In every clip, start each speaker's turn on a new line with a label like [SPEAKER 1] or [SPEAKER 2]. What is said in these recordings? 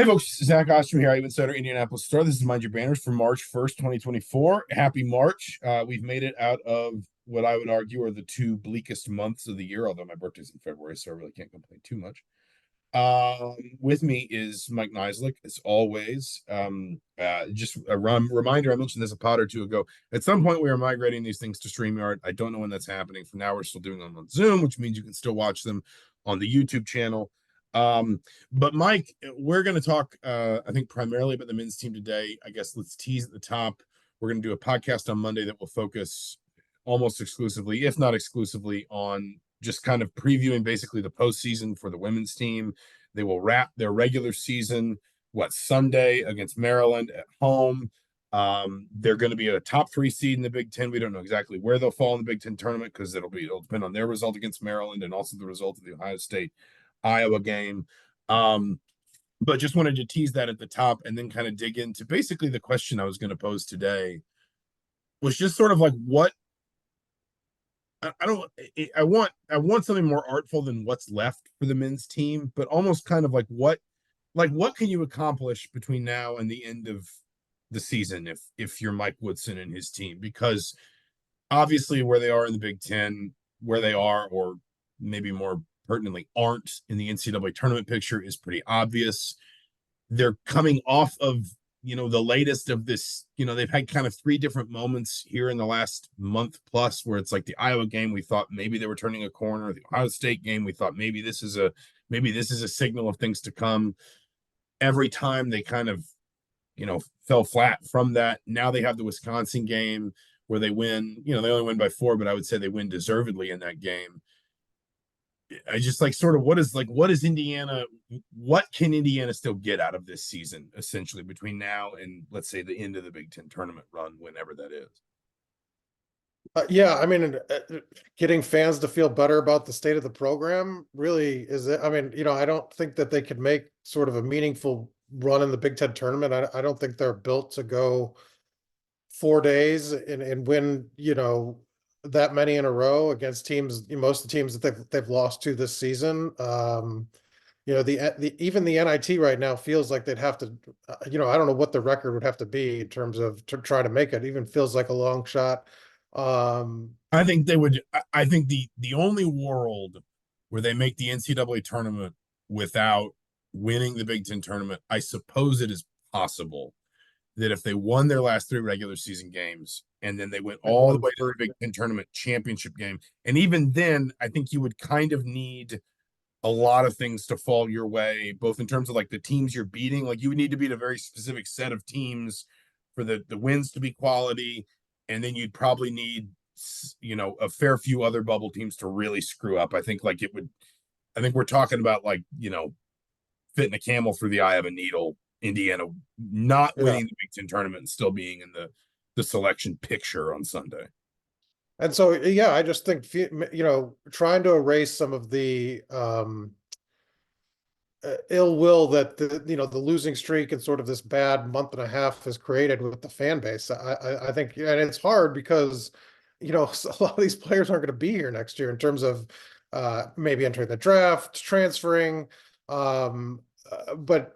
[SPEAKER 1] Hey folks, Zach Osterman here, Even Center, Indianapolis Star. This is Mind Your Banners for March 1st, 2024. Happy March. We've made it out of what I would argue are the two bleakest months of the year, although my birthday's in February, so I really can't complain too much. With me is Mike Niziolek, as always. Just a reminder, I mentioned this a pod or two ago. At some point, we are migrating these things to StreamYard. I don't know when that's happening. For now, we're still doing them on Zoom, which means you can still watch them on the YouTube channel. But Mike, we're going to talk, I think, primarily about the men's team today. I guess let's tease at the top. We're going to do a podcast on Monday that will focus almost exclusively, if not exclusively, on just kind of previewing basically the postseason for the women's team. They will wrap their regular season, Sunday against Maryland at home. They're going to be a top 3 seed in the Big Ten. We don't know exactly where they'll fall in the Big Ten tournament because it'll depend on their result against Maryland and also the result of the Ohio State Iowa game. But just wanted to tease that at the top and then kind of dig into basically the question I was going to pose today was just sort of like what I want something more artful than what's left for the men's team, but almost kind of like what can you accomplish between now and the end of the season if you're Mike Woodson and his team? Because obviously where they are in the Big Ten, where they are, or maybe more pertinently aren't in the NCAA tournament picture is pretty obvious. They're coming off of, the latest of this, they've had kind of 3 different moments here in the last month plus where it's like the Iowa game, we thought maybe they were turning a corner. The Ohio State game, we thought maybe this is a signal of things to come. Every time they kind of, fell flat from that. Now they have the Wisconsin game where they win, they only win by 4, but I would say they win deservedly in that game. I just like sort of what is Indiana? What can Indiana still get out of this season, essentially, between now and let's say the end of the Big Ten tournament run, whenever that is?
[SPEAKER 2] Yeah, I mean, getting fans to feel better about the state of the program really is it. I mean, I don't think that they could make sort of a meaningful run in the Big Ten tournament. I don't think they're built to go 4 days and win, that many in a row against teams, most of the teams that they've lost to this season. The even the NIT right now feels like they'd have to, I don't know what the record would have to be in terms of to try to make it. Even feels like a long shot.
[SPEAKER 1] I think they would. I think the only world where they make the NCAA tournament without winning the Big Ten tournament, I suppose it is possible that if they won their last 3 regular season games and then they went all the way to the Big Ten tournament championship game, and even then, I think you would kind of need a lot of things to fall your way, both in terms of like the teams you're beating. Like you would need to beat a very specific set of teams for the wins to be quality, and then you'd probably need a fair few other bubble teams to really screw up. I think we're talking about fitting a camel through the eye of a needle. Indiana not winning the Big Ten tournament and still being in the selection picture on Sunday.
[SPEAKER 2] And so, yeah, I just think, trying to erase some of the ill will that the losing streak and sort of this bad month and a half has created with the fan base. I think, and it's hard because, a lot of these players aren't going to be here next year in terms of maybe entering the draft, transferring. But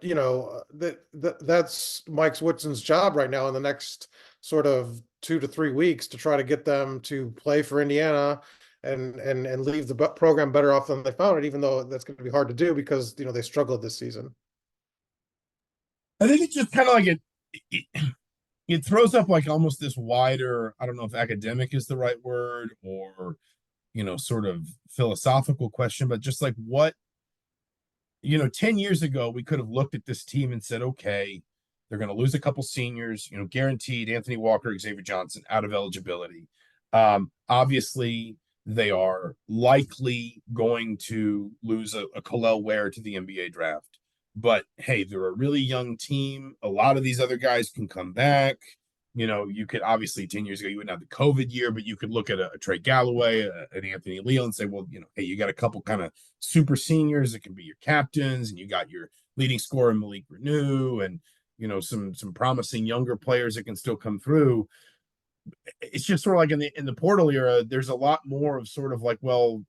[SPEAKER 2] that's Mike Woodson's job right now in the next sort of 2 to 3 weeks to try to get them to play for Indiana and leave the program better off than they found it, even though that's going to be hard to do because they struggled this season.
[SPEAKER 1] I think it's just kind of like it throws up like almost this wider, I don't know if academic is the right word or sort of philosophical question, but just like what 10 years ago, we could have looked at this team and said, okay, they're going to lose a couple seniors, guaranteed Anthony Walker, Xavier Johnson out of eligibility. Obviously, they are likely going to lose a kel'el Ware to the NBA draft. But hey, they're a really young team. A lot of these other guys can come back. You could obviously 10 years ago, you wouldn't have the COVID year, but you could look at a Trey Galloway, an Anthony Leal and say, well, hey, you got a couple kind of super seniors that can be your captains, and you got your leading scorer Malik Renew, and some promising younger players that can still come through. It's just sort of like in the portal era, there's a lot more of sort of like, well,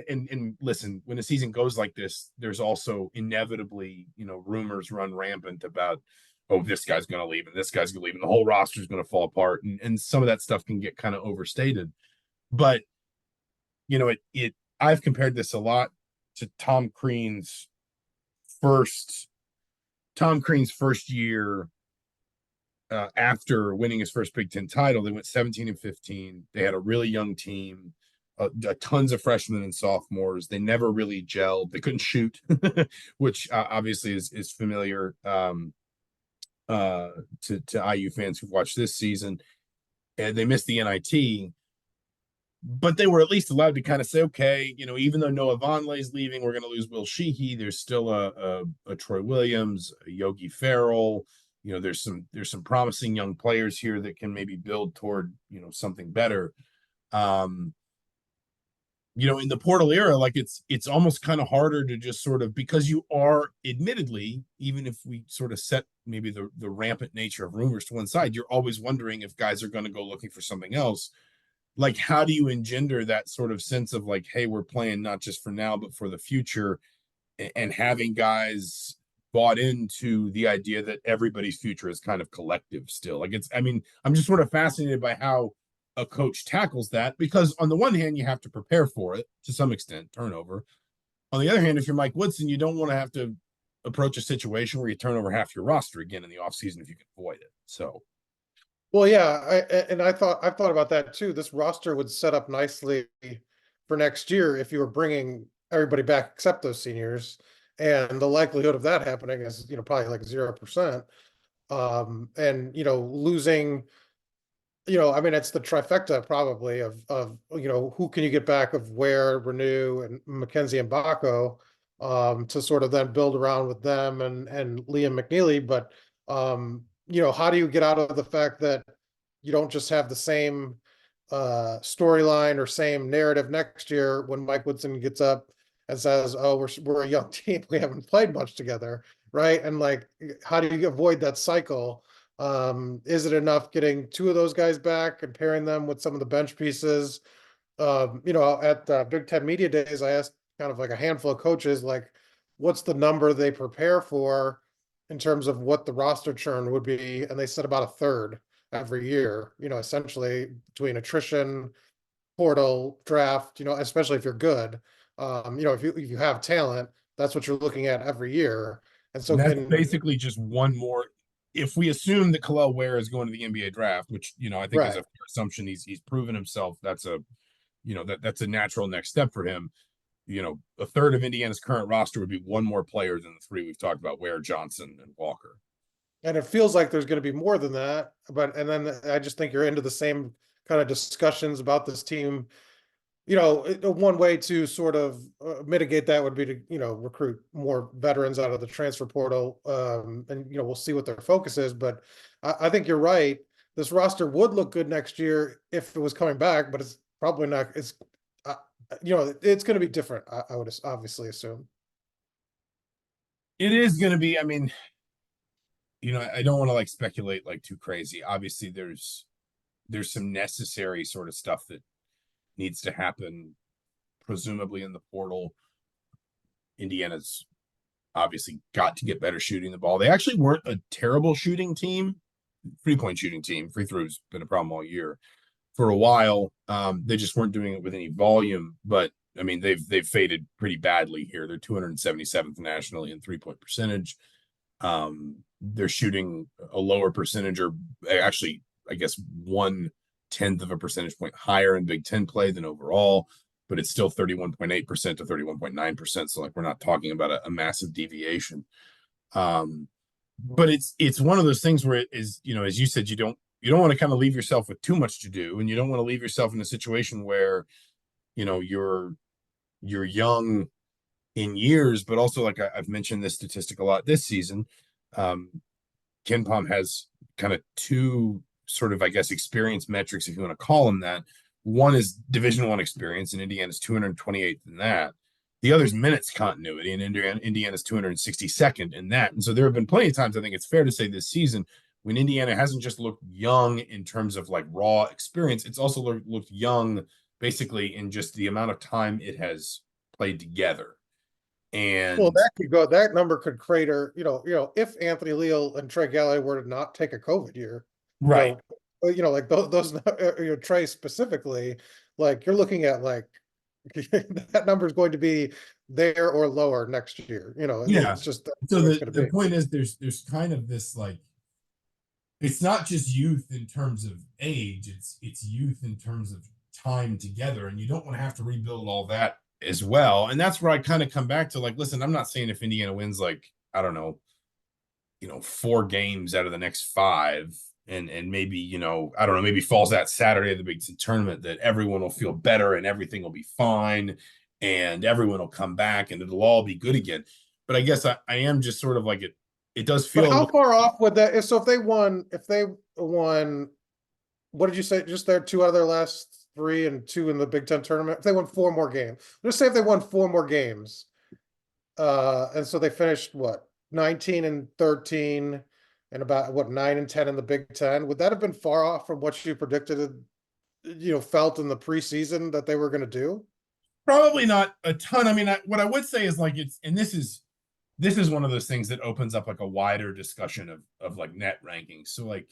[SPEAKER 1] and listen, when a season goes like this, there's also inevitably, rumors run rampant about, oh, this guy's going to leave and this guy's going to leave and the whole roster is going to fall apart. And some of that stuff can get kind of overstated. But, I've compared this a lot to first, Tom Crean's first year after winning his first Big Ten title. They went 17-15. They had a really young team, tons of freshmen and sophomores. They never really gelled. They couldn't shoot, which obviously is familiar to IU fans who've watched this season. And they missed the NIT, but they were at least allowed to kind of say, okay, even though Noah Vonleh's leaving, we're going to lose Will Sheehy. There's still a Troy Williams, a Yogi Ferrell. There's some promising young players here that can maybe build toward, something better. In the portal era, like it's almost kind of harder to just sort of, because you are admittedly, even if we sort of set maybe the rampant nature of rumors to one side, you're always wondering if guys are going to go looking for something else. Like, how do you engender that sort of sense of like, hey, we're playing not just for now, but for the future, and having guys bought into the idea that everybody's future is kind of collective still. Like, I'm just sort of fascinated by how a coach tackles that, because on the one hand, you have to prepare for it to some extent, turnover. On the other hand, if you're Mike Woodson, you don't want to have to approach a situation where you turn over half your roster again in the offseason if you can avoid it. So,
[SPEAKER 2] well, yeah, I've thought about that too. This roster would set up nicely for next year if you were bringing everybody back except those seniors, and the likelihood of that happening is probably like 0%. And losing, I mean, it's the trifecta probably of who can you get back of Ware, Renew, and Mackenzie and Baco, to sort of then build around with them and Liam McNeely. But how do you get out of the fact that you don't just have the same storyline or same narrative next year when Mike Woodson gets up and says, "Oh, we're a young team, we haven't played much together," right? And like, how do you avoid that cycle? Is it enough getting two of those guys back and pairing them with some of the bench pieces? At Big Ten Media Days, I asked kind of like a handful of coaches, like, what's the number they prepare for in terms of what the roster churn would be? And they said about a third every year, essentially between attrition, portal, draft, especially if you're good. If you have talent, that's what you're looking at every year. And so
[SPEAKER 1] that's basically just one more. If we assume that kel'el Ware is going to the NBA draft, which I think is
[SPEAKER 2] right.
[SPEAKER 1] a fair assumption, he's proven himself. That's that's a natural next step for him. A third of Indiana's current roster would be one more player than the three we've talked about: Ware, Johnson, and Walker.
[SPEAKER 2] And it feels like there's going to be more than that. And then I just think you're into the same kind of discussions about this team. One way to sort of mitigate that would be to, recruit more veterans out of the transfer portal. And, we'll see what their focus is. But I think you're right. This roster would look good next year if it was coming back, but it's probably not. It's, it's going to be different. I would obviously assume.
[SPEAKER 1] It is going to be. I mean, I don't want to like speculate like too crazy. Obviously, there's some necessary sort of stuff that needs to happen, presumably in the portal. Indiana's obviously got to get better shooting the ball. They actually weren't a terrible shooting team, 3-point shooting team. Free throws been a problem all year for a while. They just weren't doing it with any volume. But I mean, they've faded pretty badly here. They're 277th nationally in 3-point percentage. They're shooting a lower percentage, or actually, I guess 1/10 of a percentage point higher in Big Ten play than overall, but it's still 31.8% to 31.9%. So like, we're not talking about a massive deviation. But it's one of those things where it is, as you said, you don't want to kind of leave yourself with too much to do, and you don't want to leave yourself in a situation where, you're young in years, but also, like I've mentioned this statistic a lot this season. Ken Pom has kind of two sort of, I guess, experience metrics, if you want to call them that. One is Division I experience, and Indiana's 228th in that. The other is minutes continuity, and Indiana's 262nd in that. And so there have been plenty of times, I think it's fair to say this season, when Indiana hasn't just looked young in terms of like raw experience, it's also looked young basically in just the amount of time it has played together.
[SPEAKER 2] Well,
[SPEAKER 1] And
[SPEAKER 2] that could go. That number could crater. If Anthony Leal and Trey Galloway were to not take a COVID year, you
[SPEAKER 1] right.
[SPEAKER 2] know, like those, Trey specifically, like you're looking at like that number is going to be there or lower next year.
[SPEAKER 1] Yeah.
[SPEAKER 2] It's just that's
[SPEAKER 1] So
[SPEAKER 2] where it's
[SPEAKER 1] the
[SPEAKER 2] going to
[SPEAKER 1] the
[SPEAKER 2] be.
[SPEAKER 1] point is there's kind of this like it's not just youth in terms of age, it's youth in terms of time together, and you don't want to have to rebuild all that as well. And that's where I kind of come back to like, listen, I'm not saying if Indiana wins like, I don't know, 4 games out of the next 5, and maybe, I don't know, maybe falls that Saturday of the Big Ten tournament, that everyone will feel better and everything will be fine and everyone will come back and it'll all be good again. But I guess I am just sort of like it does
[SPEAKER 2] But
[SPEAKER 1] feel a
[SPEAKER 2] how
[SPEAKER 1] little.
[SPEAKER 2] far off would that? So if they won, what did you say? Just their 2 out of their last 3 and 2 in the Big Ten tournament. If they won 4 more games, let's say if they won 4 more games, and so they finished what 19-13, and about what 9-10 in the Big Ten. Would that have been far off from what you predicted? Felt in the preseason that they were going to do?
[SPEAKER 1] Probably not a ton. I mean, what I would say is like and this is one of those things that opens up like a wider discussion of like net rankings. So like,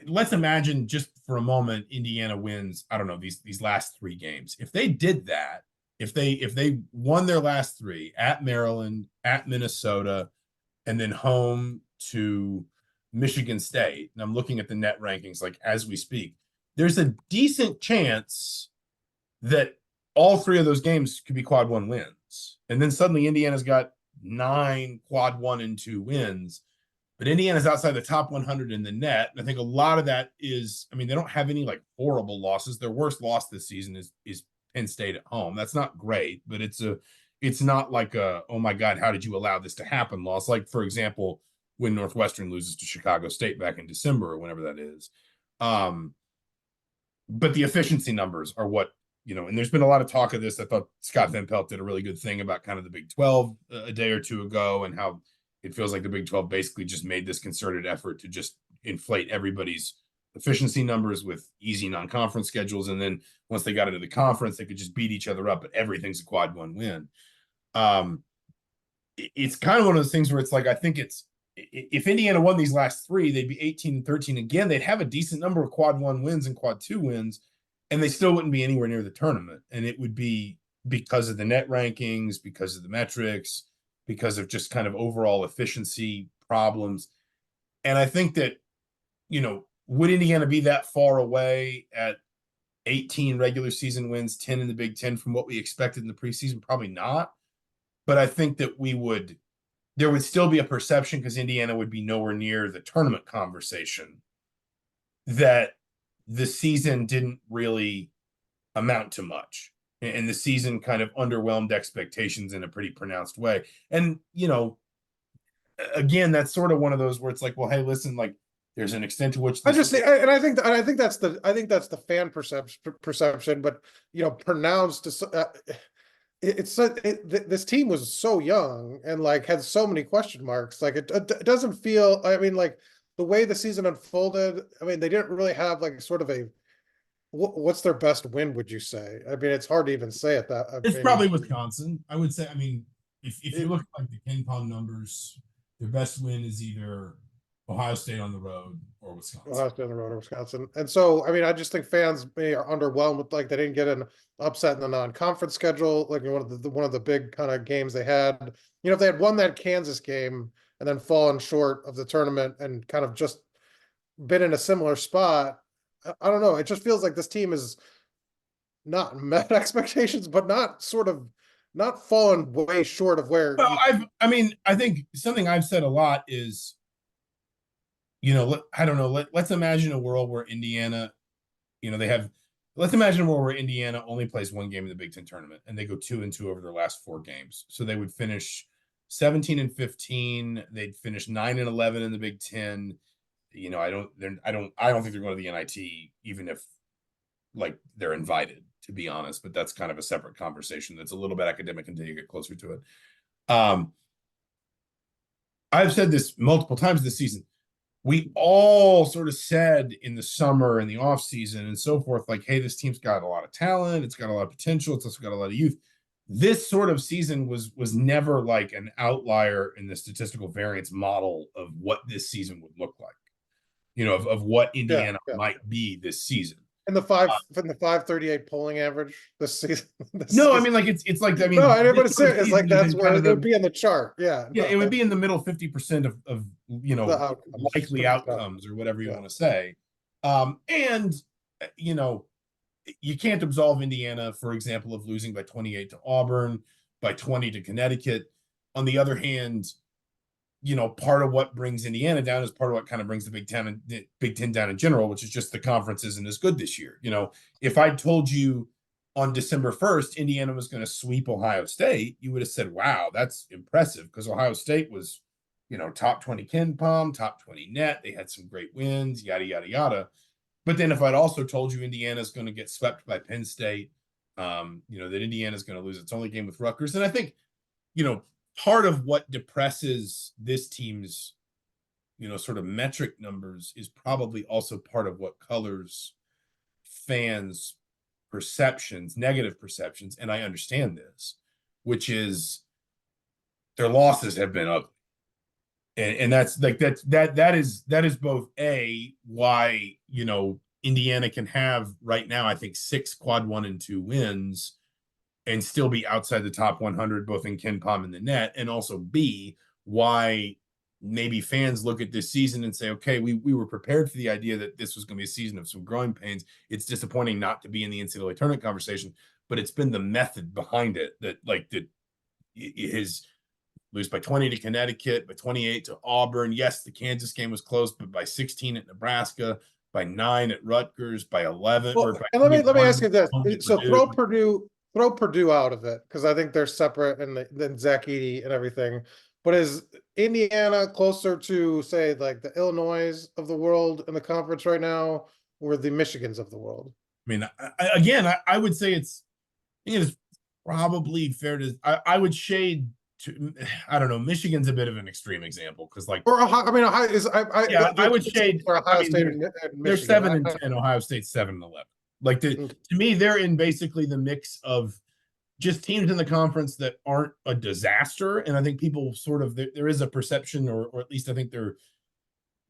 [SPEAKER 1] let's imagine just for a moment Indiana wins, I don't know, these last 3 games. If they did that, if they won their last 3 at Maryland, at Minnesota, and then home to Michigan State, and I'm looking at the net rankings like as we speak, there's a decent chance that all 3 of those games could be quad 1 wins. And then suddenly Indiana's got 9 quad 1 and 2 wins. But Indiana's outside the top 100 in the net. And I think a lot of that is, I mean, they don't have any like horrible losses. Their worst loss this season is Penn State at home. That's not great, but it's not like oh my God, how did you allow this to happen loss? Like, for example, when Northwestern loses to Chicago State back in December or whenever that is. But the efficiency numbers are what, and there's been a lot of talk of this. I thought Scott Van Pelt did a really good thing about kind of the Big 12 a day or 2 ago, and how it feels like the Big 12 basically just made this concerted effort to just inflate everybody's efficiency numbers with easy non-conference schedules. And then once they got into the conference, they could just beat each other up, but everything's a quad 1 win. It's kind of one of those things where it's like, I think if Indiana won these last 3, they'd be 18-13 again. They'd have a decent number of quad 1 wins and quad 2 wins, and they still wouldn't be anywhere near the tournament. And it would be because of the net rankings, because of the metrics, because of just kind of overall efficiency problems. And I think that, would Indiana be that far away at 18 regular season wins, 10 in the Big Ten from what we expected in the preseason? Probably not. But I think that there would still be a perception, because Indiana would be nowhere near the tournament conversation, that the season didn't really amount to much. And the season kind of underwhelmed expectations in a pretty pronounced way. And, again, that's sort of one of those where it's like, well, hey, listen, like there's an extent to which
[SPEAKER 2] I think that's the fan perception, but pronounced. This team was so young and like had so many question marks. Like it doesn't feel. I mean, like the way the season unfolded. I mean, they didn't really have like sort of a. What's their best win? Would you say? I mean, it's hard to even say it. That I
[SPEAKER 1] it's
[SPEAKER 2] mean,
[SPEAKER 1] probably Wisconsin. I would say. I mean, if you look at like the KenPom numbers, their best win is either Ohio State on the road or Wisconsin.
[SPEAKER 2] Ohio State on the road or Wisconsin. And so, I mean, I just think fans are underwhelmed with like they didn't get an upset in the non-conference schedule. Like one of the big kind of games they had. If they had won that Kansas game and then fallen short of the tournament and kind of just been in a similar spot, I don't know. It just feels like this team is not met expectations, but not fallen way short of where.
[SPEAKER 1] Well, I think something I've said a lot is, I don't know. Let's imagine a world where Indiana, let's imagine a world where Indiana only plays 1 game in the Big Ten tournament and they go 2-2 over their last 4 games. So they would finish 17-15. They'd finish 9-11 in the Big Ten. I don't think they're going to the NIT, even if like they're invited, to be honest. But that's kind of a separate conversation. That's a little bit academic until you get closer to it. I've said this multiple times this season. We all sort of said in the summer and the off season and so forth, like, hey, this team's got a lot of talent. It's got a lot of potential. It's also got a lot of youth. this sort of season was never like an outlier in the statistical variance model of what this season would look like, of what
[SPEAKER 2] Yeah,
[SPEAKER 1] Indiana
[SPEAKER 2] yeah.
[SPEAKER 1] might be this season.
[SPEAKER 2] And the five from the 538 polling average this season. This
[SPEAKER 1] No, I
[SPEAKER 2] season.
[SPEAKER 1] mean, like it's like, I
[SPEAKER 2] No,
[SPEAKER 1] mean,
[SPEAKER 2] I didn't
[SPEAKER 1] this
[SPEAKER 2] want to
[SPEAKER 1] sort
[SPEAKER 2] say
[SPEAKER 1] of
[SPEAKER 2] it. It's like
[SPEAKER 1] season is
[SPEAKER 2] that's
[SPEAKER 1] in
[SPEAKER 2] where
[SPEAKER 1] kind
[SPEAKER 2] it
[SPEAKER 1] of
[SPEAKER 2] would
[SPEAKER 1] the,
[SPEAKER 2] be on the chart. Yeah,
[SPEAKER 1] yeah,
[SPEAKER 2] no,
[SPEAKER 1] it would
[SPEAKER 2] that's
[SPEAKER 1] be in the middle 50% of
[SPEAKER 2] the outcomes for
[SPEAKER 1] likely
[SPEAKER 2] the job.
[SPEAKER 1] outcomes or whatever you
[SPEAKER 2] Yeah.
[SPEAKER 1] want to say. And you know, you can't absolve Indiana, for example, of losing by 28 to Auburn, by 20 to Connecticut. On the other hand, part of what brings Indiana down is part of what kind of brings the Big Ten down in general, which is just the conference isn't as good this year. If I told you on December 1st, Indiana was going to sweep Ohio State, you would have said, wow, that's impressive, because Ohio State was, top 20 KenPom, top 20 net. They had some great wins, yada, yada, yada. But then if I'd also told you Indiana's going to get swept by Penn State, that Indiana's going to lose its only game with Rutgers. And I think, part of what depresses this team's, sort of metric numbers is probably also part of what colors fans' perceptions, negative perceptions. And I understand this, which is their losses have been ugly. And that's like that is both why Indiana can have right now, I think, 6 quad 1 and 2 wins and still be outside the top 100 both in KenPom and the net, and also B, why maybe fans look at this season and say, okay, we were prepared for the idea that this was going to be a season of some growing pains. It's disappointing not to be in the NCAA tournament conversation, but it's been the method behind it that his lose by 20 to Connecticut, by 28 to Auburn. Yes, the Kansas game was close, but by 16 at Nebraska, by 9 at Rutgers, by 11 or
[SPEAKER 2] Well,
[SPEAKER 1] by
[SPEAKER 2] and let me
[SPEAKER 1] 21
[SPEAKER 2] ask you this.
[SPEAKER 1] home to
[SPEAKER 2] So
[SPEAKER 1] Purdue.
[SPEAKER 2] throw Purdue out of it, because I think they're separate, and then Zach Edey and everything. But is Indiana closer to, say, like the Illinois of the world in the conference right now, or the Michigans of the world?
[SPEAKER 1] I mean, again, I would say I think it's probably fair to, I would shade to, I don't know, Michigan's a bit of an extreme example because, like,
[SPEAKER 2] Or Ohio, I mean, Ohio is
[SPEAKER 1] yeah, I
[SPEAKER 2] the
[SPEAKER 1] would shade,
[SPEAKER 2] for
[SPEAKER 1] I
[SPEAKER 2] Ohio
[SPEAKER 1] mean,
[SPEAKER 2] State
[SPEAKER 1] they're,
[SPEAKER 2] and
[SPEAKER 1] they're
[SPEAKER 2] Michigan.
[SPEAKER 1] 7-10, Ohio State's 7-11. Like, to me, they're in basically the mix of just teams in the conference that aren't a disaster. And I think people sort of, there is a perception, or at least I think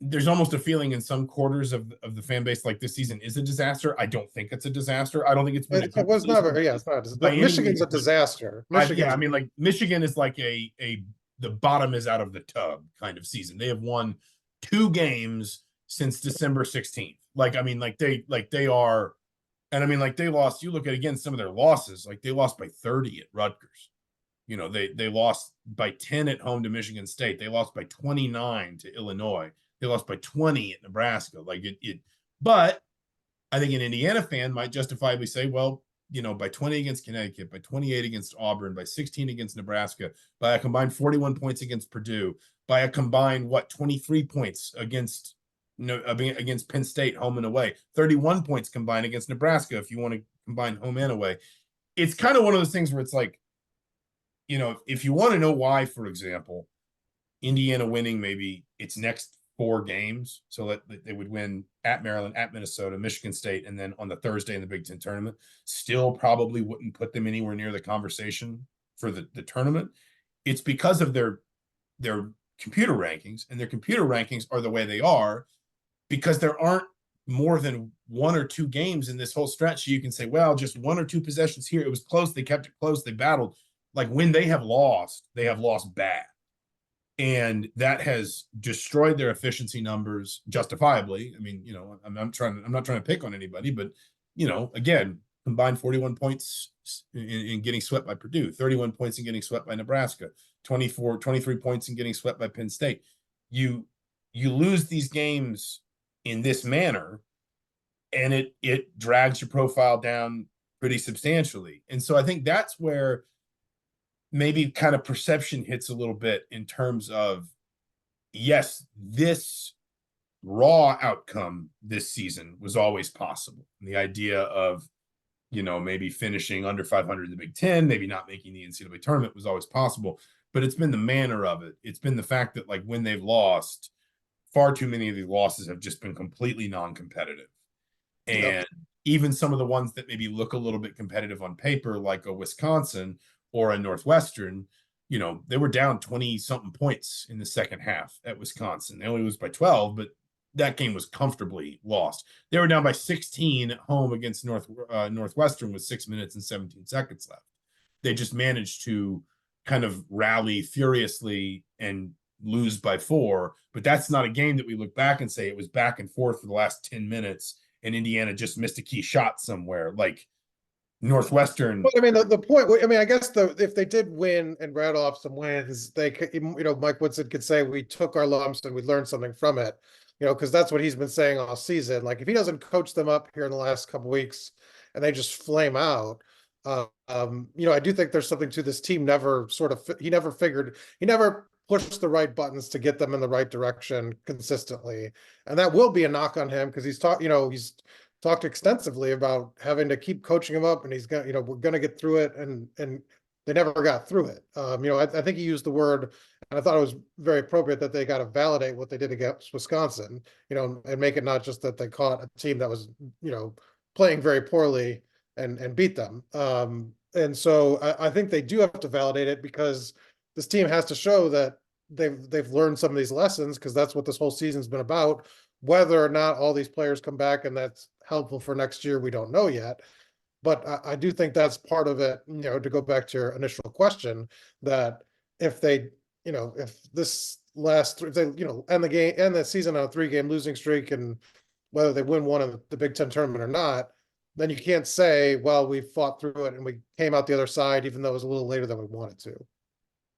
[SPEAKER 1] there's almost a feeling in some quarters of the fan base like this season is a disaster. I don't think it's a disaster. I don't think it's been a
[SPEAKER 2] It
[SPEAKER 1] good
[SPEAKER 2] was
[SPEAKER 1] season
[SPEAKER 2] never. Yeah, it's not.
[SPEAKER 1] by any
[SPEAKER 2] Michigan's
[SPEAKER 1] means.
[SPEAKER 2] a disaster.
[SPEAKER 1] Yeah, I
[SPEAKER 2] Michigan's
[SPEAKER 1] mean, like, Michigan is like the bottom is out of the tub kind of season. They have won 2 games since December 16th. Like, I mean, like they are, and I mean, like, they lost. You look at, again, some of their losses, like they lost by 30 at Rutgers. They lost by 10 at home to Michigan State. They lost by 29 to Illinois. They lost by 20 at Nebraska. Like it, but I think an Indiana fan might justifiably say, well, by 20 against Connecticut, by 28 against Auburn, by 16 against Nebraska, by a combined 41 points against Purdue, by a combined 23 points against Penn State home and away, 31 points combined against Nebraska if you want to combine home and away. It's kind of one of those things where it's like, if you want to know why, for example, Indiana winning maybe its next 4 games, so that they would win at Maryland, at Minnesota, Michigan State, and then on the Thursday in the Big Ten tournament, still probably wouldn't put them anywhere near the conversation for the tournament. It's because of their computer rankings, and their computer rankings are the way they are because there aren't more than 1 or 2 games in this whole stretch. So you can say, well, just 1 or 2 possessions here. It was close. They kept it close. They battled. Like, when they have lost bad. And that has destroyed their efficiency numbers justifiably. I mean, I'm not trying to pick on anybody, but again, combined 41 points in getting swept by Purdue, 31 points in getting swept by Nebraska, 23 points in getting swept by Penn State. You lose these games in this manner, and it drags your profile down pretty substantially. And so I think that's where maybe kind of perception hits a little bit in terms of, yes, this raw outcome this season was always possible. And the idea of, maybe finishing under 500 in the Big Ten, maybe not making the NCAA tournament was always possible, but it's been the manner of it. It's been the fact that, like, when they've lost, far too many of these losses have just been completely non-competitive. And even some of the ones that maybe look a little bit competitive on paper, like a Wisconsin, or a Northwestern, you know, they were down 20 something points in the second half at Wisconsin. They only lose by 12, but that game was comfortably lost. They were down by 16 at home against Northwestern with 6 minutes and 17 seconds left. They just managed to kind of rally furiously and lose by 4. But that's not a game that we look back and say it was back and forth for the last 10 minutes and Indiana just missed a key shot somewhere. Like Northwestern.
[SPEAKER 2] Well, I mean, the point, I mean, I guess if they did win and rattle off some wins, they could, you know, Mike Woodson could say we took our lumps and we learned something from it, you know, because that's what he's been saying all season. Like if he doesn't coach them up here in the last couple weeks and they just flame out, you know, I do think there's something to this team. He never pushed the right buttons to get them in the right direction consistently, and that will be a knock on him because he's talked extensively about having to keep coaching him up, and he's got, you know, we're going to get through it, and they never got through it. You know, I think he used the word, and I thought it was very appropriate that they got to validate what they did against Wisconsin, you know, and make it not just that they caught a team that was, you know, playing very poorly and beat them. And so I think they do have to validate it because this team has to show that they've learned some of these lessons, because that's what this whole season's been about. Whether or not all these players come back and that's helpful for next year, we don't know yet. But I do think that's part of it, you know, to go back to your initial question, that if they, you know, if they, you know, end the season on a 3-game losing streak, and whether they win one of the Big Ten tournament or not, then you can't say, well, we fought through it and we came out the other side, even though it was a little later than we wanted to.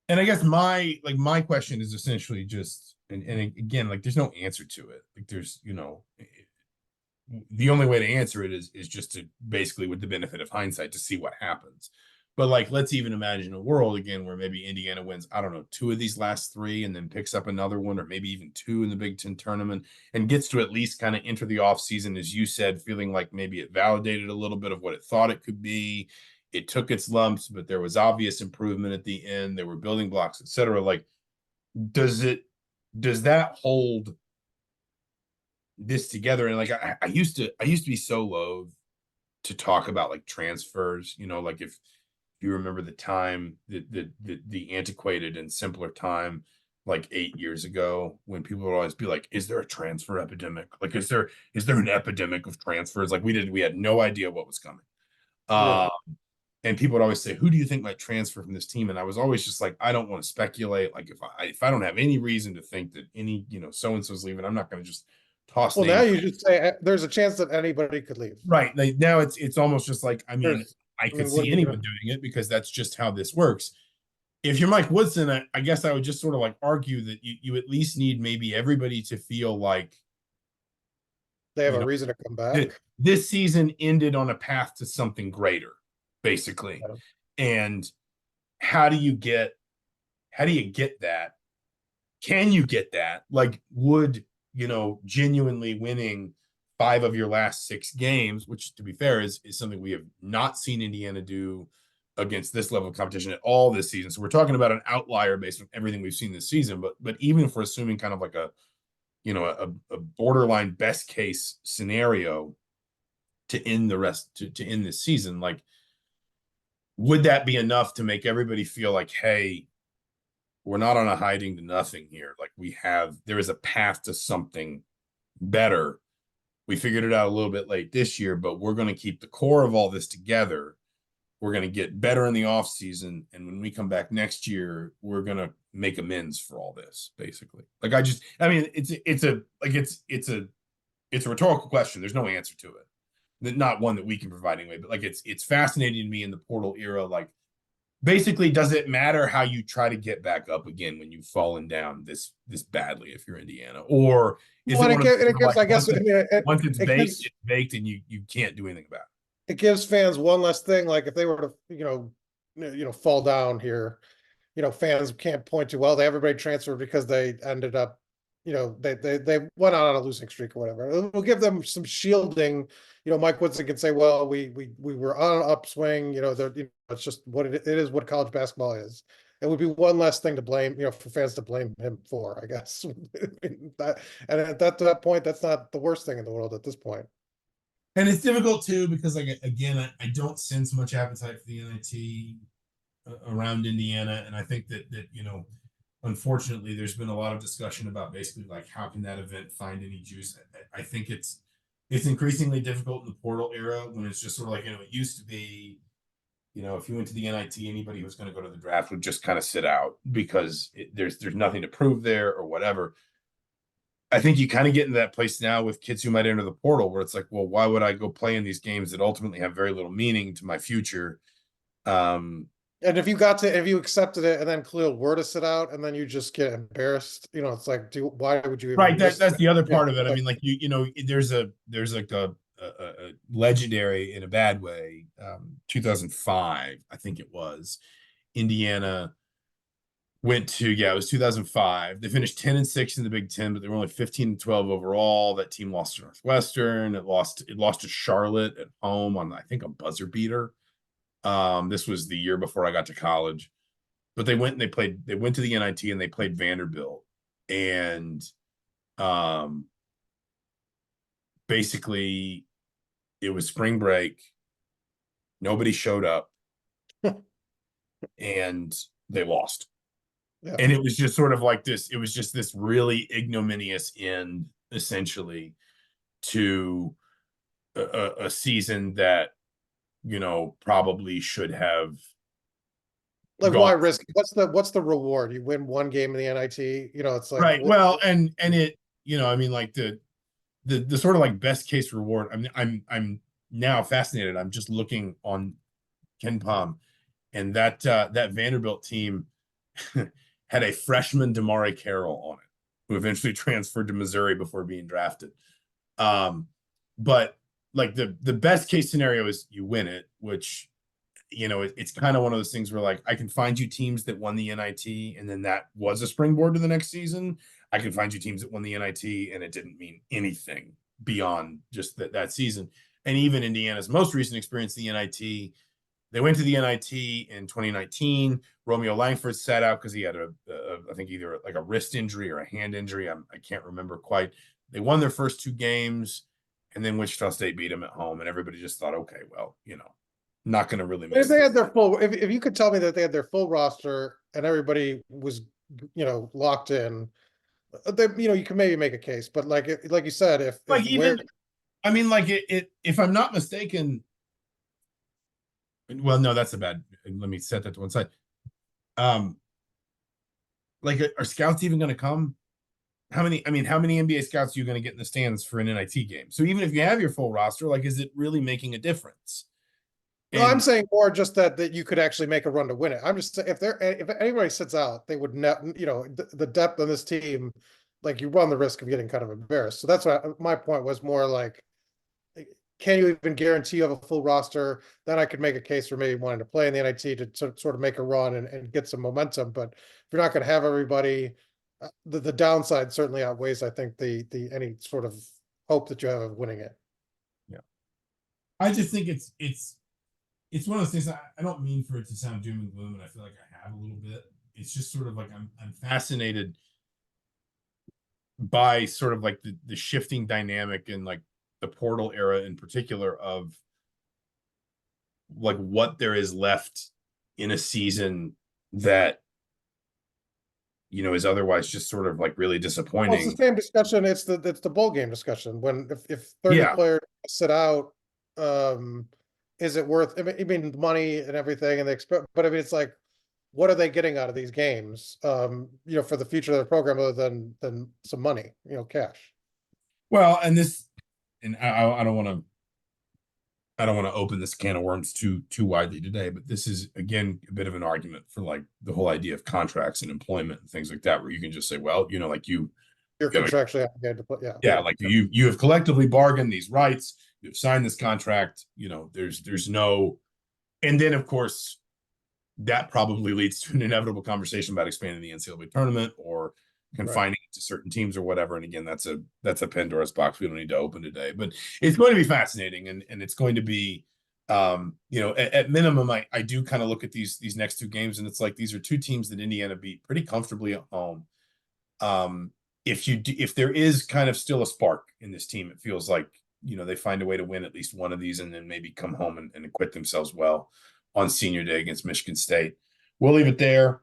[SPEAKER 1] And I guess my question is essentially just, and again, like there's no answer to it. Like there's, you know, the only way to answer it is just to basically, with the benefit of hindsight, to see what happens. But like, let's even imagine a world again where maybe Indiana wins, I don't know, 2 of these last 3 and then picks up another one, or maybe even 2 in the Big Ten tournament, and gets to at least kind of enter the offseason, as you said, feeling like maybe it validated a little bit of what it thought it could be. It took its lumps, but there was obvious improvement at the end. There were building blocks, etc. Like, does that hold this together? And like I used to be so loath to talk about like transfers, you know, like if you remember the time, the antiquated and simpler time, like 8 years ago, when people would always be like, is there a transfer epidemic? Like, is there an epidemic of transfers? Like we had no idea what was coming.
[SPEAKER 2] Yeah.
[SPEAKER 1] And people would always say, who do you think might transfer from this team? And I was always just like, I don't want to speculate. Like if I don't have any reason to think that any, you know, so-and-so's leaving, I'm not going to just toss
[SPEAKER 2] Well, now
[SPEAKER 1] names.
[SPEAKER 2] you just say there's a chance that anybody could leave.
[SPEAKER 1] Right. Like now it's almost just like, I mean, I could
[SPEAKER 2] what
[SPEAKER 1] see
[SPEAKER 2] are you
[SPEAKER 1] anyone
[SPEAKER 2] gonna?
[SPEAKER 1] doing it because that's just how this works. If you're Mike Woodson, I guess I would just sort of like argue that you at least need maybe everybody to feel like,
[SPEAKER 2] They have
[SPEAKER 1] you
[SPEAKER 2] a
[SPEAKER 1] know,
[SPEAKER 2] reason to come back.
[SPEAKER 1] this season ended on a path to something greater, basically.
[SPEAKER 2] Yeah.
[SPEAKER 1] And how do you get that? Can you get that? Like, would, you know, genuinely winning 5 of your last 6 games, which to be fair is something we have not seen Indiana do against this level of competition at all this season. So we're talking about an outlier based on everything we've seen this season. But even if we're assuming kind of like a, you know, a borderline best case scenario to end to end this season, like, would that be enough to make everybody feel like, hey, we're not on a hiding to nothing here. Like there is a path to something better. We figured it out a little bit late this year, but we're going to keep the core of all this together. We're going to get better in the off season. And when we come back next year, we're going to make amends for all this, basically. Like, I mean, it's a rhetorical question. There's no answer to it. Not one that we can provide anyway, but like, it's fascinating to me in the portal era. Like, basically, does it matter how you try to get back up again when you've fallen down this badly if you're Indiana? Or is
[SPEAKER 2] Well,
[SPEAKER 1] it
[SPEAKER 2] and
[SPEAKER 1] one of
[SPEAKER 2] it gives,
[SPEAKER 1] like
[SPEAKER 2] I guess,
[SPEAKER 1] once it's
[SPEAKER 2] it
[SPEAKER 1] baked,
[SPEAKER 2] gives
[SPEAKER 1] it's baked and you can't do anything about
[SPEAKER 2] it gives fans one less thing. Like if they were to, fall down here, fans can't point to, well, everybody transferred because they ended up, they went out on a losing streak or whatever. It'll give them some shielding. Mike Woodson can say, well, we were on an upswing. It's just what it is, what college basketball is. It would be one less thing to blame, for fans to blame him for, I guess. And at that point, that's not the worst thing in the world at this point.
[SPEAKER 1] And it's difficult too because, like, again, I don't sense much appetite for the NIT. around Indiana, and I think that unfortunately, there's been a lot of discussion about basically like how can that event find any juice. I think it's increasingly difficult in the portal era when it's just sort of like it used to be. If you went to the NIT, anybody who's going to go to the draft would just kind of sit out because there's nothing to prove there or whatever. I think you kind of get into that place now with kids who might enter the portal where it's like, well, why would I go play in these games that ultimately have very little meaning to my future?
[SPEAKER 2] And if you accepted it and then Khalil were to sit out and then you just get embarrassed, it's like, why would you even
[SPEAKER 1] right.
[SPEAKER 2] risk
[SPEAKER 1] That's
[SPEAKER 2] it?
[SPEAKER 1] the other part of it. I
[SPEAKER 2] Like,
[SPEAKER 1] mean, like there's like a legendary in a bad way, 2005, I think it was, Indiana it was 2005. They finished 10-6 in the Big Ten, but they were only 15-12 overall. That team lost to Northwestern. It lost to Charlotte at home on, I think, a buzzer beater. This was the year before I got to college. But they went to the NIT and they played Vanderbilt. And basically it was spring break. Nobody showed up. And they lost.
[SPEAKER 2] yeah.
[SPEAKER 1] And it was just sort of like this. It was just this really ignominious end, essentially, to a season that probably should have
[SPEAKER 2] Like,
[SPEAKER 1] gone
[SPEAKER 2] why risk it? What's the reward? You win one game in the NIT, it's like,
[SPEAKER 1] right. Well, and it, I mean, like the sort of like best case reward. I'm now fascinated. I'm just looking on Ken Palm, and that Vanderbilt team had a freshman Damari Carroll on it, who eventually transferred to Missouri before being drafted. But like the best case scenario is you win it, which it's kind of one of those things where like I can find you teams that won the NIT and then that was a springboard to the next season. I can find you teams that won the NIT and it didn't mean anything beyond just that season. And even Indiana's most recent experience, the NIT, they went to the NIT in 2019. Romeo Langford sat out because he had I think either like a wrist injury or a hand injury. I can't remember quite. They won their first two games, and then Wichita State beat them at home, and everybody just thought, okay, well, not going to really miss.
[SPEAKER 2] If they had their full, if you could tell me that they had their full roster and everybody was, locked in, you can maybe make a case. But like you said, if
[SPEAKER 1] like
[SPEAKER 2] where,
[SPEAKER 1] even, I mean, like if I'm not mistaken, well, no, that's a bad. Let me set that to one side. Like, are scouts even going to come? How many NBA scouts are you going to get in the stands for an NIT game? So even if you have your full roster, like, is it really making a difference?
[SPEAKER 2] no, I'm saying more just that you could actually make a run to win it. I'm just saying if anybody sits out, they would not, the depth on this team, like you run the risk of getting kind of embarrassed. So that's why my point was more like, can you even guarantee you have a full roster? Then I could make a case for maybe wanting to play in the NIT to sort of make a run and get some momentum. But if you're not going to have everybody, the downside certainly outweighs, I think, the any sort of hope that you have of winning it.
[SPEAKER 1] Yeah, I just think it's one of those things. I don't mean for it to sound doom and gloom, and I feel like I have a little bit. It's just sort of like I'm fascinated by sort of like the shifting dynamic and like the portal era in particular of like what there is left in a season that is otherwise just sort of like really disappointing.
[SPEAKER 2] Well, it's the same discussion. It's the bowl game discussion. When if 30 players sit out, is it worth? I mean, money and everything, and they expect. But I mean, it's like, what are they getting out of these games? For the future of the program, other than some money, cash.
[SPEAKER 1] Well, and I don't want to open this can of worms too widely today, but this is again a bit of an argument for like the whole idea of contracts and employment and things like that, where you can just say, well, like you're
[SPEAKER 2] contractually obligated to put,
[SPEAKER 1] like you have collectively bargained these rights, you've signed this contract, there's no, and then of course that probably leads to an inevitable conversation about expanding the NCAA tournament or confining it to certain teams or whatever. And again, that's a Pandora's box we don't need to open today, but it's going to be fascinating and it's going to be at minimum, I do kind of look at these next two games and it's like these are two teams that Indiana beat pretty comfortably at home. If there is kind of still a spark in this team, it feels like they find a way to win at least one of these and then maybe come home and acquit themselves well on senior day against Michigan State. we'll leave it there.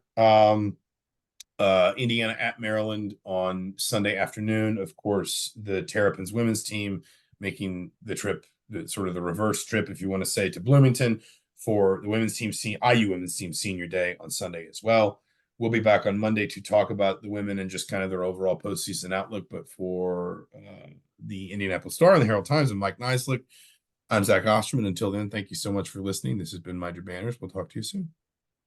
[SPEAKER 1] Indiana at Maryland on Sunday afternoon. Of course, the Terrapins women's team making the trip, the sort of the reverse trip, if you want to say, to Bloomington for the women's team, IU women's team senior day on Sunday as well. We'll be back on Monday to talk about the women and just kind of their overall postseason outlook. But for the Indianapolis Star and the Herald Times and Mike Niziolek, I'm Zach Osterman. Until then, thank you so much for listening. This has been Mind Your Banners. We'll talk to you soon.